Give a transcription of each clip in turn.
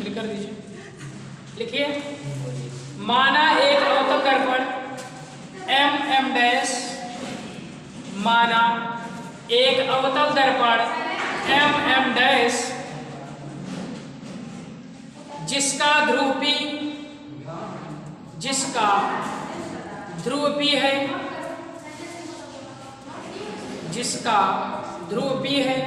Click कर दीजिए। लिखिए, माना एक अवतल दर्पण MM डैश, माना एक अवतल दर्पण MM डैश जिसका ध्रुव P है, जिसका ध्रुव P है,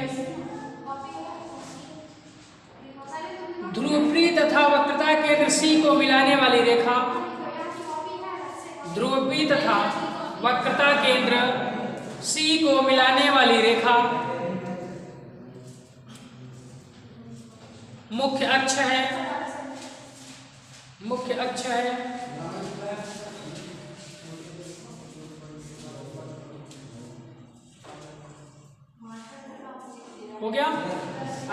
ध्रुव P तथा वक्रता केंद्र C को मिलाने वाली रेखा, ध्रुव P तथा वक्रता केंद्र C को मिलाने वाली रेखा मुख्य अक्ष है, मुख्य अक्ष है। हो गया?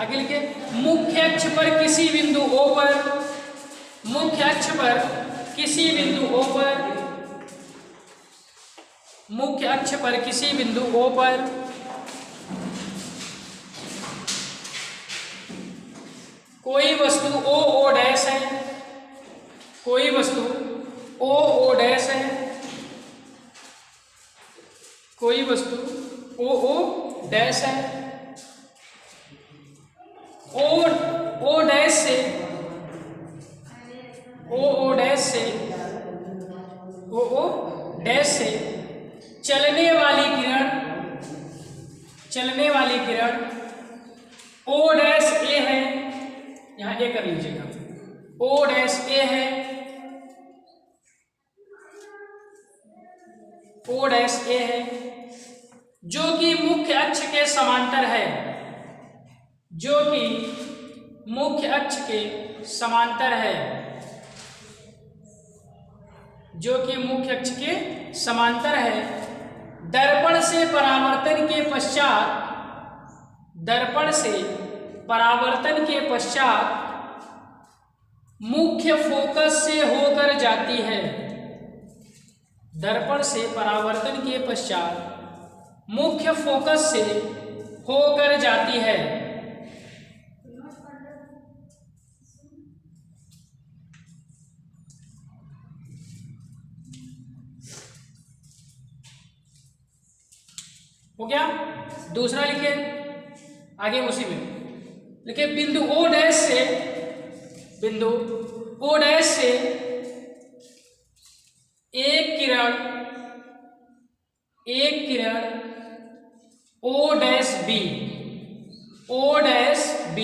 आगे लिखिए, मुख्य अक्ष पर किसी बिंदु O पर, मुख्य अक्ष पर किसी बिंदु O पर, मुख्य अक्ष पर किसी बिंदु O पर कोई वस्तु OO डैश है, कोई वस्तु OO डैश है, कोई वस्तु OO डैश है, और O डैश से, OO डैश से, OO डैश से चलने वाली किरण, चलने वाली किरण O डैश A है, यहाँ A कर लीजिएगा, O डैश A है, O डैश A है, जो कि मुख्य अक्ष के समांतर है, जो कि मुख्य अक्ष के समांतर है, जो कि मुख्य अक्ष के समांतर है। दर्पण से परावर्तन के पश्चात, दर्पण से परावर्तन के पश्चात मुख्य फोकस से होकर जाती है, दर्पण से परावर्तन के पश्चात मुख्य फोकस से होकर जाती है। हो गया? दूसरा लिखिए, आगे उसी में लिखिए, बिंदु O डैश से, बिंदु O डैश से एक किरण O dash B, O dash B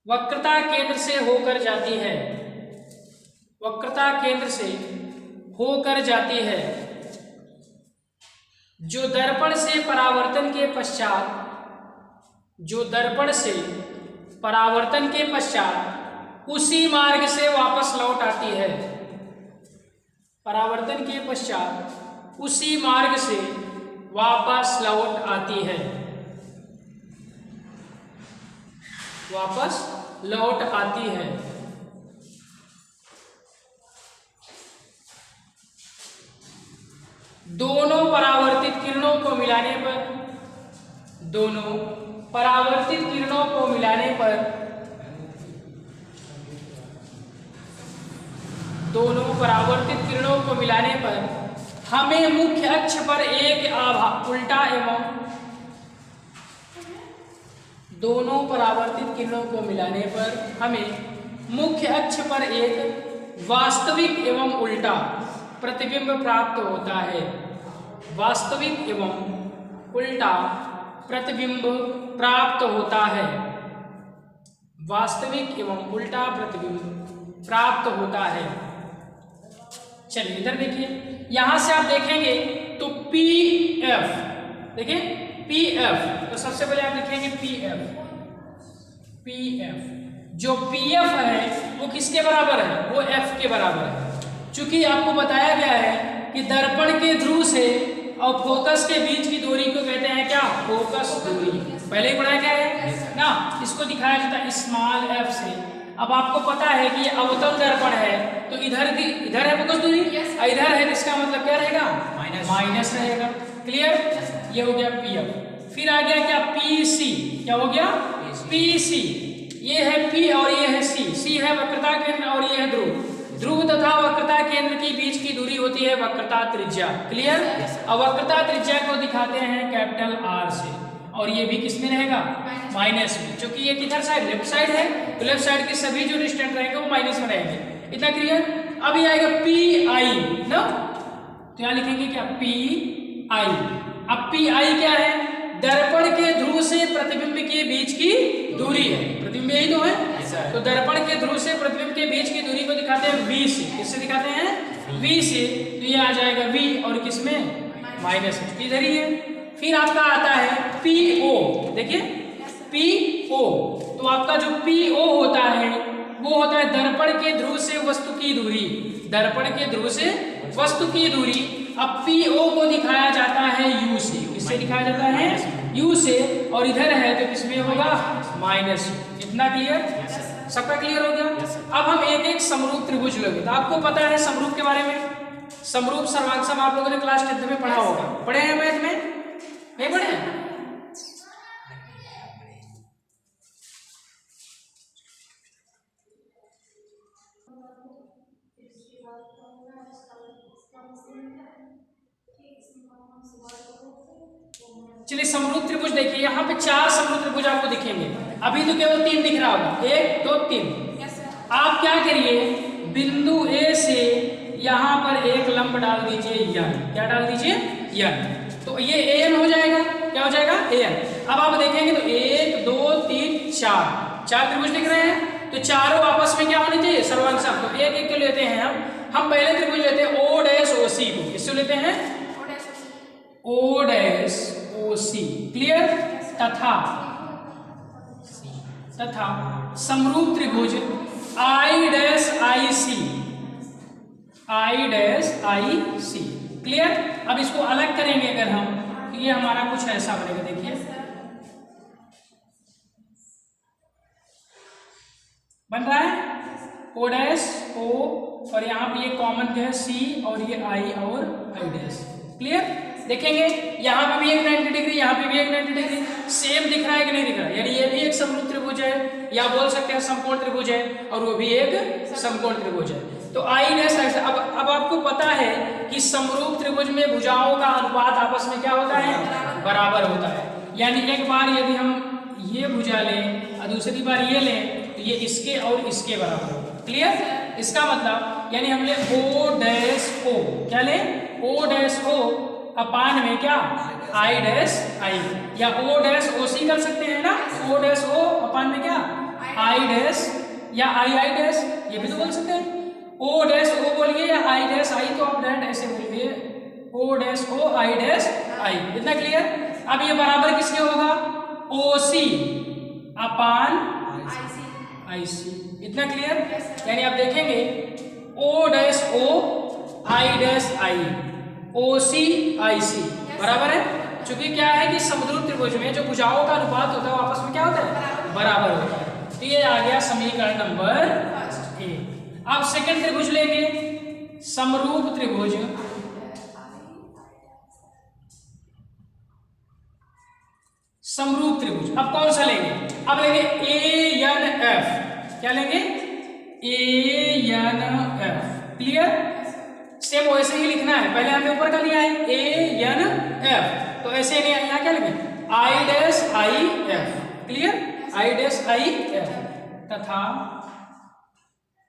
वक्रता केंद्र से होकर जाती है, वक्रता केंद्र से होकर जाती है, जो दर्पण से परावर्तन के पश्चात, जो दर्पण से परावर्तन के पश्चात उसी मार्ग से वापस लौट आती है, परावर्तन के पश्चात उसी मार्ग से वापस लौट आती है, वापस लौट आती है। दोनों परावर्तित किरणों को मिलाने पर, दोनों परावर्तित किरणों को मिलाने पर, दोनों परावर्तित किरणों को मिलाने पर हमें मुख्य अक्ष पर एक उल्टा एवं, दोनों परावर्तित किरणों को मिलाने पर हमें मुख्य अक्ष पर एक वास्तविक एवं उल्टा प्रतिबिंब प्राप्त होता है, वास्तविक एवं उल्टा प्रतिबिंब प्राप्त होता है, वास्तविक एवं उल्टा प्रतिबिंब प्राप्त होता है। चलिए इधर देखिए, यहां से आप देखेंगे तो PF, देखिए PF, तो सबसे पहले आप लिखेंगे PF, जो PF है वो किसके बराबर है? वो F के बराबर है। चूंकि आपको बताया गया है कि दर्पण के ध्रुव से और फोकस के बीच की दूरी को कहते हैं क्या? फोकस दूरी। पहले ही पढ़ाया गया है ना, इसको दिखाया जाता है स्मॉल f से। अब आपको पता है कि अवतल दर्पण है तो इधर है फोकस दूरी, इधर है, इसका मतलब क्या रहेगा? माइनस रहेगा। क्लियर? ये हो गया PF। फिर आ गया क्या? PC। क्या हो गया? PC। ये है P और ये है C। C है वक्रता केंद्र और ये है ध्रुव। ध्रुव तथा वक्रता केंद्र के बीच की दूरी होती है वक्रता त्रिज्या। क्लियर? अब वक्रता त्रिज्या को दिखाते हैं कैपिटल R से, और ये भी किस में रहेगा? माइनस में, क्योंकि ये किधर साइड? लेफ्ट साइड है, तो लेफ्ट साइड के सभी जो डिस्टेंस रहेंगे वो माइनस में रहेंगे। इतना क्लियर? अब ये आएगा PI ना, तो यहाँ लिखेंगे क्या? PI। अब PI क्या है? दर्पण के ध्रुव से प्रतिबिंब के बीच की दूरी है। प्रतिबिंब यही तो है, तो दर्पण के ध्रुव से प्रतिबिंब के बीच की दूरी को दिखाते हैं V से। किससे दिखाते हैं? V से। तो ये आ जाएगा V और किसमें? माइनस में, इधर ही है। फिर आपका आता है PO। देखिए PO, तो आपका जो PO होता है वो होता है दर्पण के ध्रुव से वस्तु की दूरी। दर्पण के ध्रुव से वस्तु की दूरी। अब PO को दिखाया जाता है U से। किससे दिखाया जाता है? U से। और इधर है तो किसमें होगा? माइनस। इतना क्लियर? सबका क्लियर हो गया? अब हम एक एक समरूप त्रिभुज लेंगे। तो आपको पता है समरूप के बारे में, समरूप सर्वांगसम आप लोगों ने क्लास 10 में पढ़ा होगा। पढ़े हैं मैथ में? नहीं पढ़े हैं? चलिए समरूप त्रिभुज देखिए, यहाँ पे 4 समरूप त्रिभुज आपको दिखेंगे। अभी तो केवल 3 दिख रहा होगा, 1 2 3। आप क्या करिए, बिंदु A से यहाँ पर एक लंब डाल दीजिए N। क्या डाल दीजिए? N। तो ये AN हो जाएगा। क्या हो जाएगा? AN। अब आप देखेंगे तो 1 2 3 4 त्रिभुज दिख रहे हैं, तो चारों आपस में क्या होने चाहिए? सर्वांगसम। तो एक एक को लेते हैं हम पहले त्रिभुज लेते हैं O'OC को। किससे लेते हैं? O'OC। क्लियर? तथा समरूप त्रिभुज I'IC। क्लियर? अब इसको अलग करेंगे अगर हम, तो ये हमारा कुछ ऐसा बनेगा। देखिए बन रहा है O' और यहाँ पे ये कॉमन है C और ये I और I'। क्लियर? देखेंगे यहाँ पे भी एक 90 डिग्री, यहाँ पे भी एक 90 डिग्री। सेम दिख रहा है कि नहीं दिख रहा है? यानी ये भी एक समरूप त्रिभुज है, या बोल सकते हैं समकोण त्रिभुज है, और वो भी एक समकोण त्रिभुज है। तो I'। अब आपको पता है कि समरूप त्रिभुज में भुजाओं का अनुपात आपस में क्या होता है? बराबर होता है। यानी एक बार यदि हम ये भुजा लें और दूसरी बार ये लें, तो ये इसके और इसके बराबर होगा। क्लियर? इसका मतलब यानी हम ले O', क्या ले? O' अपान में क्या? I', या O'OC कर सकते हैं ना। O' अपान में क्या? I' या I', ये भी तो बोल सकते हैं। O' बोलिए या I', तो आप डायरेक्ट ऐसे बोलिए O' I'। इतना क्लियर? अब ये बराबर किसके होगा? OC upon IC। इतना क्लियर? यानी आप देखेंगे O' I', OC IC बराबर है। चूंकि क्या है कि समरूप त्रिभुज में जो भुजाओं का अनुपात होता है आपस में क्या होता है? बराबर होता है। तो ये आ गया समीकरण नंबर 1। अब सेकंड त्रिभुज लेंगे, समरूप त्रिभुज अब कौन सा लेंगे? अब लेंगे ANF। क्या लेंगे? ANF। क्लियर? सेम वैसे ही लिखना है, पहले हमने ऊपर का लिया है ANF, तो ऐसे नहीं, यहाँ क्या लेंगे? I', clear? I', तथा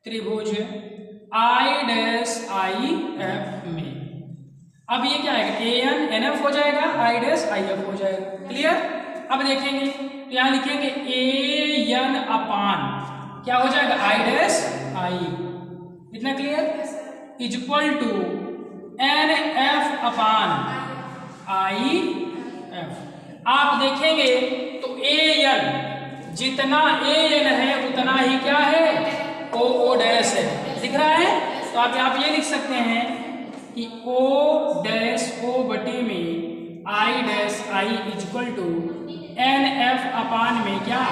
त्रिभुज I', में अब ये क्या आएगा? ANF हो जाएगा, I', हो जाएगा। क्लियर? अब देखेंगे तो यहाँ लिखेंगे AN अपान क्या हो जाएगा? I'। इतना clear? Equal to NF upon IF। आप देखेंगे तो AN, जितना AN है उतना ही क्या है? OO' है। दिख रहा है? तो आप यहाँ पे ये लिख सकते हैं कि O' बटे में I' इक्वल टू NF अपान में क्या?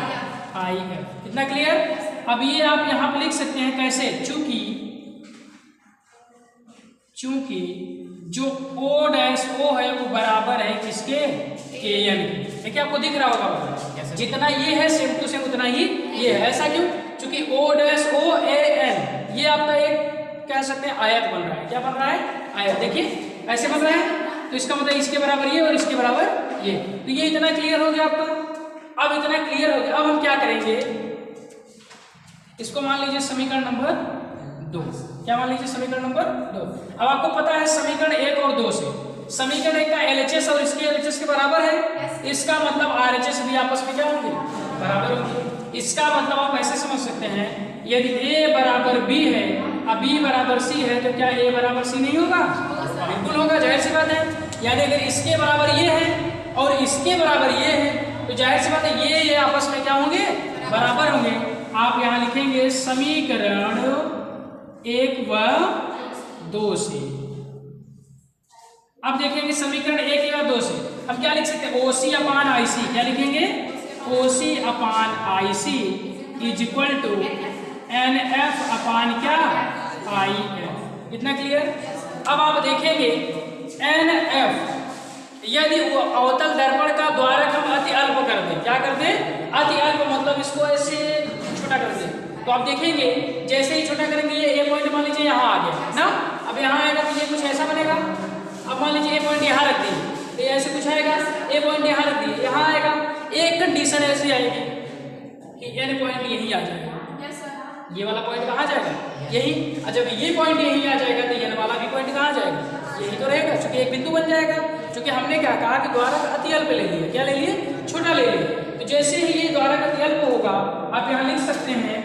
IF। इतना क्लियर? अब ये आप यहाँ पे लिख सकते हैं कैसे? चूंकि जो O' है वो बराबर है किसके? AN के। देखिए आपको दिख रहा होगा, जितना ये है सेम टू सेम उतना ही ये है। ऐसा क्यों? क्योंकि O'OAN ये आपका एक कह सकते हैं आयत बन रहा है। क्या बन रहा है? आयत। देखिए ऐसे बन रहा है, तो इसका मतलब इसके बराबर ये और इसके बराबर ये। तो ये इतना क्लियर हो गया आपका। अब इतना क्लियर हो गया, अब हम क्या करेंगे, इसको मान लीजिए समीकरण नंबर 2। क्या मान लीजिए? समीकरण नंबर 2। अब आपको पता है समीकरण 1 और 2 से समीकरण 1 का LHS और इसके LHS के बराबर है। इसका मतलब RHS भी आपस में क्या होंगे? बराबर होंगे। इसका मतलब आप ऐसे समझ सकते हैं, यदि A बराबर B है और B बराबर C है तो क्या A बराबर C नहीं होगा? बिल्कुल होगा, जाहिर सी बात है। यानी अगर इसके बराबर ये है और इसके बराबर ये है तो जाहिर सी बात है ये आपस में क्या होंगे? बराबर होंगे। आप यहाँ लिखेंगे समीकरण 1 व 2 से। अब देखेंगे समीकरण 1 या 2 से हम क्या लिख सकते हैं? OC upon IC। क्या लिखेंगे? OC upon IC is equal to NF upon क्या? IF। इतना क्लियर? अब आप देखेंगे NF यदि अवतल दर्पण का द्वारक हम अति अल्प कर दें, क्या कर दें? अति अल्प मतलब इसको ऐसे छोटा कर दें, तो आप देखेंगे जैसे ही छोटा करेंगे ये पॉइंट मान लीजिए यहाँ आ गया ना। अब यहाँ आएगा तो ये कुछ ऐसा बनेगा। अब मान लीजिए A पॉइंट यहाँ रख दिए तो ऐसे कुछ आएगा। A पॉइंट यहाँ रख दिए, यहाँ आएगा। एक कंडीशन ऐसी आएगी कि N पॉइंट यही आ जाएगा। ये वाला पॉइंट कहाँ जाएगा? यही। और जब ये पॉइंट यही आ जाएगा तो N वाला भी पॉइंट कहाँ जाएगा? यही तो रहेगा, क्योंकि एक बिंदु बन जाएगा। क्योंकि हमने क्या कहा कि द्वारक अति अल्प ले लिया। क्या ले लिए? छोटा ले लिए। तो जैसे ही ये द्वारक अति अल्प होगा आप यहाँ लिख सकते हैं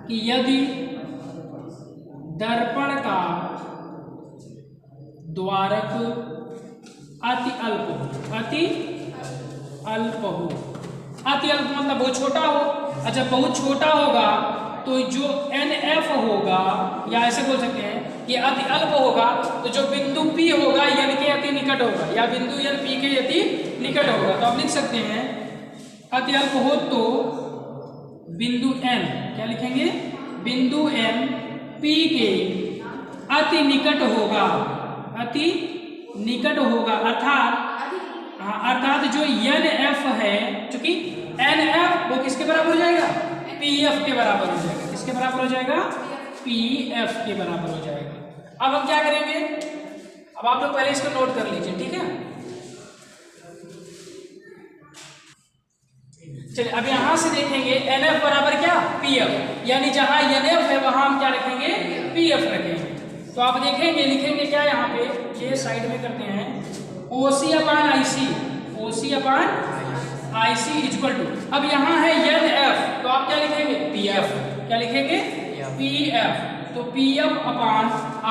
कि यदि दर्पण का द्वारक अति अल्प हो, अति अल्प हो, अति अल्प मतलब बहुत छोटा हो। अच्छा, बहुत छोटा होगा तो जो NF होगा, या ऐसे बोल सकते हैं कि अति अल्प होगा तो जो बिंदु P होगा N के अति निकट होगा, या बिंदु N P के अति निकट होगा। तो आप लिख सकते हैं अति अल्प हो तो बिंदु N, क्या लिखेंगे? बिंदु N P के अति निकट होगा, अति निकट होगा। अर्थात जो NF है, चूंकि NF वो किसके बराबर हो जाएगा? PF के बराबर हो जाएगा। किसके बराबर हो जाएगा? PF के बराबर हो जाएगा। अब हम क्या करेंगे? अब आप लोग पहले इसको नोट कर लीजिए, ठीक है? चलिए अब यहां से देखेंगे NF बराबर क्या? PF। यानी जहां NF है वहां हम क्या रखेंगे? PF रखेंगे। तो आप देखेंगे, लिखेंगे क्या यहाँ पे? ये साइड में करते हैं OC upon IC, OC upon IC equal to, अब यहाँ है NF तो आप क्या लिखेंगे? PF। क्या लिखेंगे? PF। तो PF अपान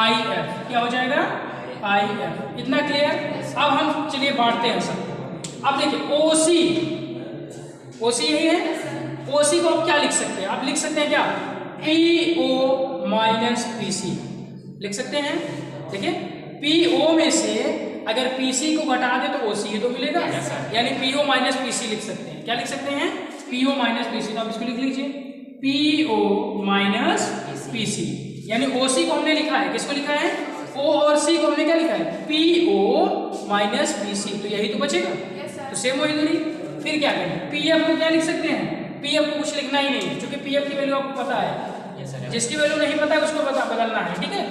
IF क्या हो जाएगा? IF। इतना क्लियर? अब हम चलिए बांटते हैं सब। अब देखिए OC यही है। OC को आप क्या लिख सकते हैं? आप लिख सकते हैं क्या? PO माइनस PC लिख सकते हैं। देखिए PO में से अगर PC को घटा दे तो OC तो मिलेगा, यानी PO माइनस PC लिख सकते हैं। क्या लिख सकते हैं? PO minus PC। तो आप इसको लिख लीजिए PO माइनस PC, यानी OC को हमने लिखा है। किसको लिखा है? O और C को हमने क्या लिखा है? PO minus PC। तो यही तो बचेगा। तो सेम वही दूरी। फिर क्या करें? PF को क्या लिख सकते हैं? PF को कुछ लिखना ही नहीं है, क्योंकि PF की वैल्यू आपको पता है। जिसकी वैल्यू नहीं पता है उसको बदलना है, ठीक है?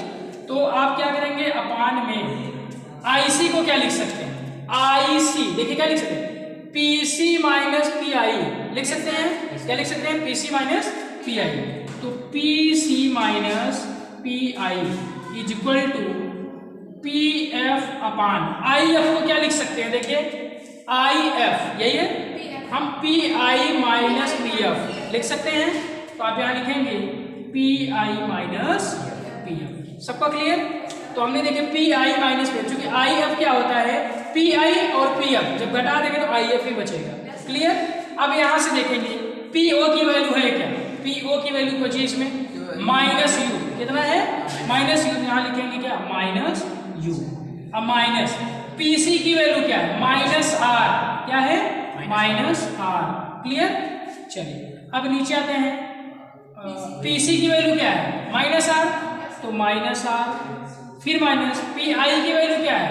तो आप क्या करेंगे? अपान में IC को क्या लिख सकते हैं? IC देखिए क्या लिख सकते हैं? PC माइनस PI लिख सकते हैं। क्या लिख सकते हैं? PC minus PI। तो PC minus PI is equal to PF upon IF को क्या लिख सकते हैं? देखिए IF यही है, हम PI माइनस PF लिख सकते हैं। तो आप यहाँ लिखेंगे PI माइनस PF। सबका क्लियर? तो हमने देखे PI माइनस PF, क्योंकि IF क्या होता है? PI और PF जब घटा देंगे तो IF ही बचेगा। क्लियर? अब यहां से देखेंगे PO की वैल्यू है क्या? PO की वैल्यू बची इसमें माइनस U। कितना है? Minus U। यहां लिखेंगे क्या? Minus U। अब माइनस PC की वैल्यू क्या है? Minus R। क्या है? Minus R। क्लियर? चलिए अब नीचे आते हैं। PC की वैल्यू क्या है? माइनस R, तो माइनस R। फिर माइनस PI की वैल्यू क्या है?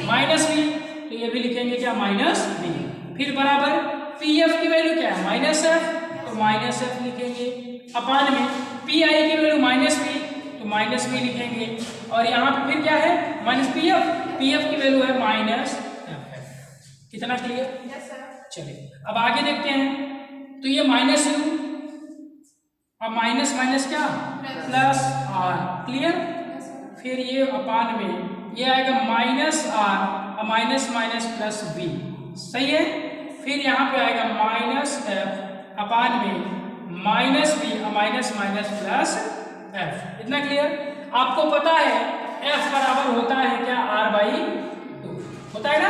Minus B। तो ये भी लिखेंगे क्या? Minus B। फिर बराबर PF की वैल्यू क्या है? Minus F। माइनस एफ लिखेंगे, अपान में पी आई की वैल्यू माइनस वी तो माइनस वी लिखेंगे, और यहाँ पे फिर क्या है माइनस पी एफ की वैल्यू है माइनस एफ। कितना क्लियर? चलिए अब आगे देखते हैं। तो ये माइनस यू, अब माइनस माइनस क्या प्लस आर, क्लियर। फिर ये अपान में ये आएगा minus R, minus minus plus B, सही है। फिर यहाँ पे आएगा माइनस एफ अपान में minus B, minus minus plus F. इतना क्लियर? आपको पता है एफ बराबर होता है क्या r/2 होता है ना।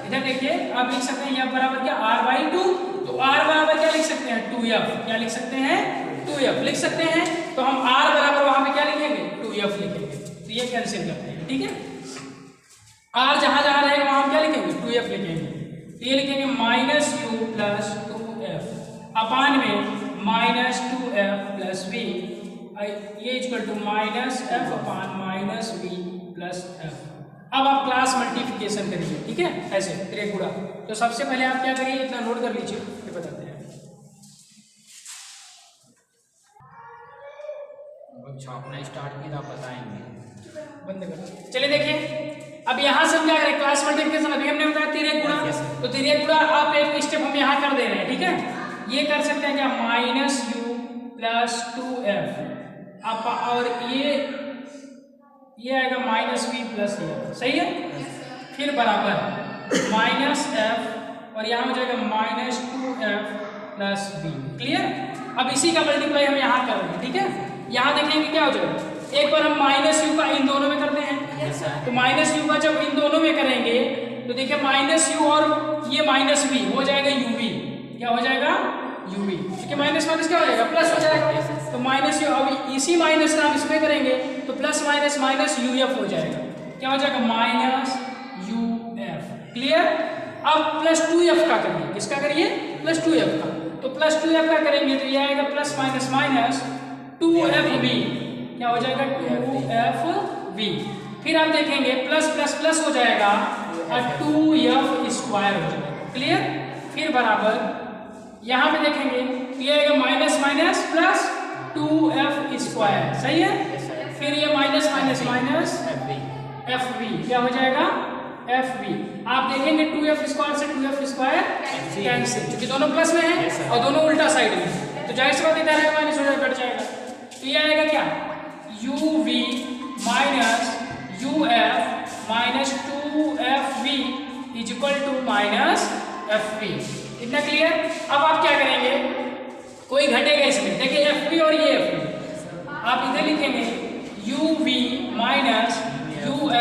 इधर देखिए आप लिख सकते हैं एफ बराबर क्या r/2, तो r बराबर क्या लिख सकते हैं 2f, क्या लिख सकते हैं 2f लिख सकते हैं। तो हम r बराबर वहां पे क्या लिखेंगे 2f लिखेंगे, तो ये कैंसिल करते हैं, ठीक है। r जहां जहां रहेगा वहां हम क्या लिखेंगे 2f लिखेंगे, तो ये लिखेंगे minus you plus 2f upon में माइनस 2f प्लस v, ये equal to minus F upon minus V plus F. अब आप क्लास मल्टीप्लिकेशन करिए, ठीक है, ऐसे त्रिगुणा। तो सबसे पहले आप क्या करिए, इतना नोट कर लीजिए, ये बताते हैं। छापना स्टार्ट किया आप बताएंगे, बंद कर। चलिए देखिए अब यहाँ से हम क्या करें क्लास मल्टीप्लिकेशन, अभी हमने बताया त्रिगुणा, तो त्रिगुणा आप एक स्टेप हम यहाँ कर दे रहे हैं, ठीक है। ये कर सकते हैं क्या माइनस यू प्लस 2f आप, और ये आएगा माइनस वी प्लस एफ, सही है। फिर बराबर माइनस एफ और यहाँ हो जाएगा minus 2f plus B, clear. अब इसी का मल्टीप्लाई हम यहाँ कर रहे हैं, ठीक है। यहाँ देखेंगे क्या हो जाएगा, एक बार हम माइनस यू का इन दोनों में करते हैं, तो माइनस यू का जब इन दोनों में करेंगे तो देखिए माइनस यू और ये माइनस वी हो जाएगा यूवी, क्या हो जाएगा यूवी, क्योंकि माइनस माइनस क्या हो जाएगा प्लस हो जाएगा, तो माइनस यू। अब इसी माइनस का हम इसमें करेंगे तो प्लस माइनस माइनस यूएफ हो जाएगा, क्या हो जाएगा माइनस यूएफ, क्लियर। अब प्लस 2f का करिए, किसका करिए प्लस 2f का, तो प्लस 2f का करेंगे तो ये आएगा प्लस माइनस माइनस 2fv, क्या हो जाएगा 2fv। फिर आप देखेंगे प्लस प्लस प्लस हो जाएगा और 2f स्क्वायर हो जाएगा, क्लियर। फिर बराबर यहाँ पे देखेंगे ये आएगा minus minus plus 2f square, सही है। फिर ये माइनस माइनस माइनस fv, क्या हो जाएगा fv। आप देखेंगे 2f स्क्वायर से 2f स्क्वायर कैंसिल, क्योंकि दोनों प्लस में है और दोनों उल्टा साइड में, तो जाहिर सी बात इधर है माइनस हो जाएगा, कट जाएगा। तो ये आएगा क्या uv minus uf minus 2fv is equal to minus fv। इतना क्लियर। अब आप क्या करेंगे, कोई घटेगा इसमें, देखिए fv और ये fv आप इधर लिखेंगे uv minus uf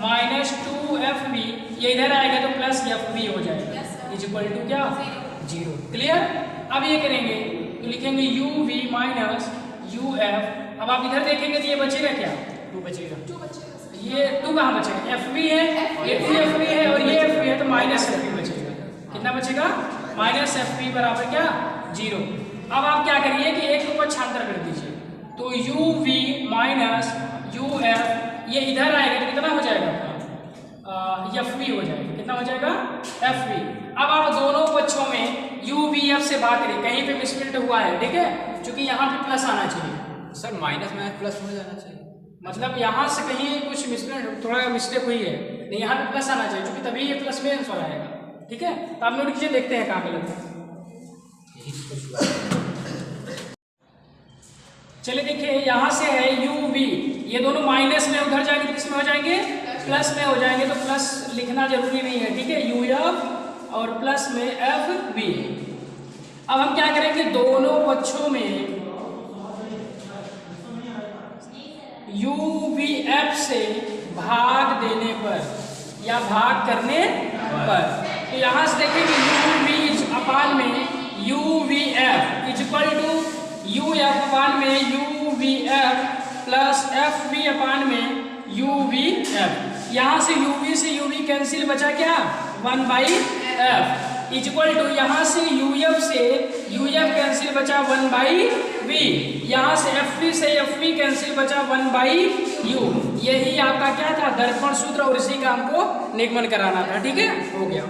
minus 2fv, ये इधर आएगा तो प्लस fv हो जाएगा इज इक्वल टू क्या 0, क्लियर। अब ये करेंगे तो लिखेंगे uv माइनस uf। अब आप इधर देखेंगे तो ये बचेगा क्या 2 बचेगा, ये 2 कहाँ बचेगा fv है, ये 2fv है और ये fv है, तो माइनस fv बचेगा, कितना बचेगा माइनस fv बराबर क्या 0। अब आप क्या करिए कि एक को पक्षांतर कर दीजिए, तो uv माइनस uf ये इधर आएगा तो कितना हो जाएगा fv हो जाएगा, कितना हो जाएगा fv। अब आप दोनों पक्षों में uvf से भाग करिए, कहीं पे मिसप्रिंट हुआ है, ठीक है, क्योंकि यहाँ पे प्लस आना चाहिए सर, माइनस में प्लस हो जाना चाहिए, मतलब यहाँ से कहीं कुछ मिसप्रिंट थोड़ा मिस्टेक हुई है, नहीं यहाँ पे प्लस आना चाहिए, क्योंकि तभी ये प्लस में आंसर आएगा, ठीक है। तो आप नोट कीजिए, देखते हैं कहाँ गलत है। चलिए देखिए यहाँ से है uv, ये दोनों माइनस में उधर जाएंगे किस में हो जाएंगे प्लस में हो जाएंगे, तो प्लस लिखना जरूरी नहीं है, ठीक है, uf और प्लस में fv। अब हम क्या करेंगे, दोनों पक्षों में uvf से भाग देने पर या भाग करने पर, तो यहाँ से देखेंगे uv अपान में uvf is equal to uf upon में uvf प्लस fv अपान में uvf। यहाँ से uv कैंसिल बचा क्या 1/f इज इक्वल टू यहाँ से uf कैंसिल बचा 1/v, यहाँ से fv से fv कैंसिल बचा 1/u। यही आपका क्या था दर्पण सूत्र, और इसी का हमको निगमन कराना था, ठीक है, हो गया।